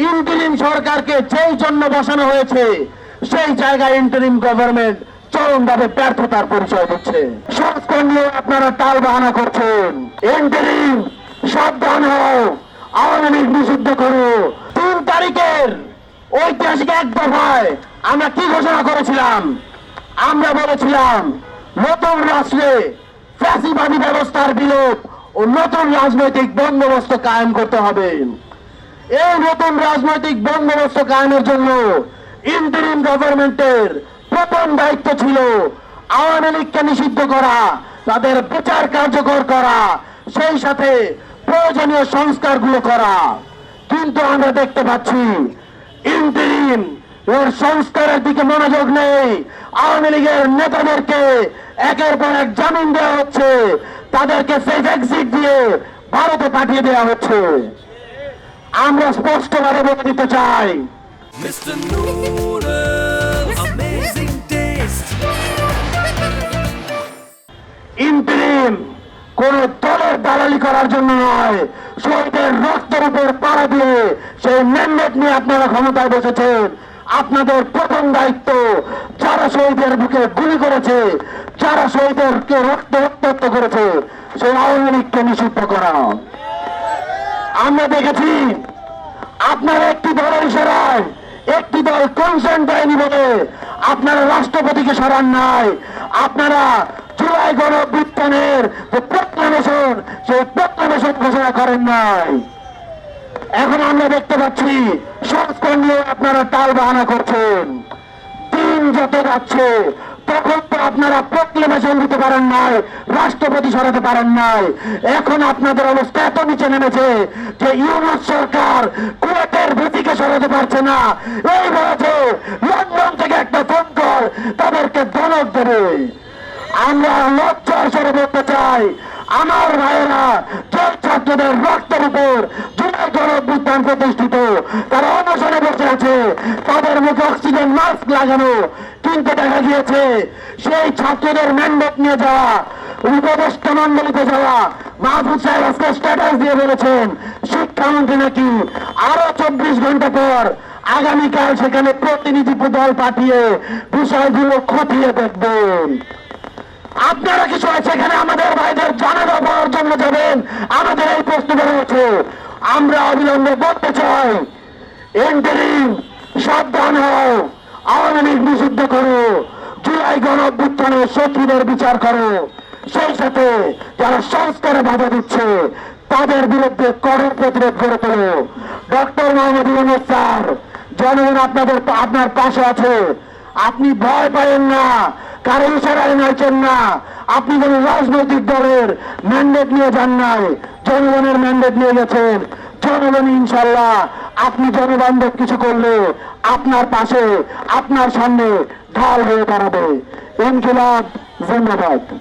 Interim সরকারকে যেই জন্য বসানো হয়েছে সেই জায়গায় ইন্টারিম গভর্নমেন্ট চরমভাবে ব্যর্থতার পরিচয় দিচ্ছে। সংস্কার নিয়ে আপনারা টাল বাহানা করছেন। ইন্টারিম সাবধান হও, আওয়ামী লীগ নিষিদ্ধ করো। 3 তারিখের ঐতিহাসিক এক দফায় আমরা কি ঘোষণা করেছিলাম? আমরা বলেছিলাম নতুন রাষ্ট্রে ফ্যাসিবাদী ব্যবস্থার বিলোপ ও নতুন রাজনৈতিক বন্দোবস্ত কায়েম করতে হবে। এই নতুন রাজনৈতিক বন্দোবস্ত কায়েমের জন্য ইন্টারিম গভর্নমেন্টের প্রথম দায়িত্ব ছিল আওয়ামী লীগকে নিষিদ্ধ করা, তাদের বিচার কার্যকর করা, সেই সাথে প্রয়োজনীয় সংস্কারগুলো করা। কিন্তু আমরা দেখতে পাচ্ছি ইন্টারিম এর সংস্কারের দিকে মনোযোগ নেই। আওয়ামী লীগের নেতাদেরকে একের পর এক জামিন দেওয়া হচ্ছে, তাদেরকে সেফ এক্সিট দিয়ে ভারতে পাঠিয়ে দেওয়া হচ্ছে। আমরা স্পষ্টভাবে বলে দিতে চাই, Mr. Noodle, amazing taste. Interim কোন দলের দালালি করার জন্য নয়, শহীদের রক্তের উপর পাড়া দিয়ে সেই ম্যান্ডেট নিয়ে আপনারা ক্ষমতায় বসেছেন। আপনাদের প্রথম দায়িত্ব যারা শহীদের বুকে গুলি করেছে, যারা শহীদদেরকে রক্তাক্ত করেছে, সেই আওয়ামী লীগকে নিষিদ্ধ করা। আমরা দেখেছি আপনারা একটি দলের ইশারায়, একটি দল কনসেন্ট দেয়নি বলে আপনারা রাষ্ট্রপতিকে সরান নাই। আপনারা জুলাই গণঅভ্যুত্থানের যে প্রক্লামেশন, সেই প্রক্লামেশন ঘোষণা করেন নাই। এখন আমরা দেখতে পাচ্ছি সংস্কার নিয়ে আপনারা টাল বাহানা করছেন। দিন যত যাচ্ছে তখন তো আপনারা প্রক্লেমেশন দিতে পারেন নাই, রাষ্ট্রপতি সরাতে পারেন নাই। এখন আপনাদের অবস্থা এত নিচে নেমেছে যে ইউনুস সরকার কুয়েতের ভিত্তিকে সরাতে পারছে না। এই বলেছে লন্ডন থেকে একটা ফোন কল তাদেরকে ধমক দেবে। আমরা লজ্জার স্বরে বলতে চাই, আমার ভাইয়েরা যে ছাত্রদের রক্তের উপর জুলাই গণঅভ্যুত্থান প্রতিষ্ঠিত, তারা অনশনে বসে আছে, তাদের মুখে অক্সিজেন মাস্ক লাগানো, কিন্তু দেখা গিয়েছে সেই ছাত্রদের ম্যান্ডেট নিয়ে যাওয়া, উপদেষ্টা মন্ডলীতে যাওয়া মাহফুজ সাহেব আজকে স্ট্যাটাস দিয়ে বলেছেন শিক্ষামন্ত্রী নাকি আরো 24 ঘন্টা পর আগামীকাল সেখানে প্রতিনিধি দল পাঠিয়ে বিষয়গুলো খতিয়ে দেখবেন। আপনারা কিছু সেখানে আমাদের ভাইদের জানাজা পাওয়ার জন্য যাবেন? আমাদের এই প্রশ্ন রয়েছে। আমরা অবিলম্বে বলতে চাই, ইন্টারিম সাবধান হও, আওয়ামী লীগ নিষিদ্ধ করো, জুলাই গণঅভ্যুত্থানের শত্রুদের বিচার করো, সেই সাথে যারা সংস্কারে বাধা দিচ্ছে তাদের বিরুদ্ধে কঠোর প্রতিরোধ গড়ে তোলো। ডক্টর মোহাম্মদ ইউনূস স্যার, জনগণ আপনার পাশে আছে। আপনি ভয় পাবেন না, কারো ইশারায় নাইছেন না। আপনি কোন রাজনৈতিক দলের ম্যান্ডেট নিয়ে যান নাই, জনগণের ম্যান্ডেট নিয়ে গেছেন। জনগণ ইনশাল্লাহ আপনি জনবান্ধব কিছু করলে আপনার পাশে, আপনার সামনে ঢাল হয়ে দাঁড়াবে। ইনকিলাব জিন্দাবাদ।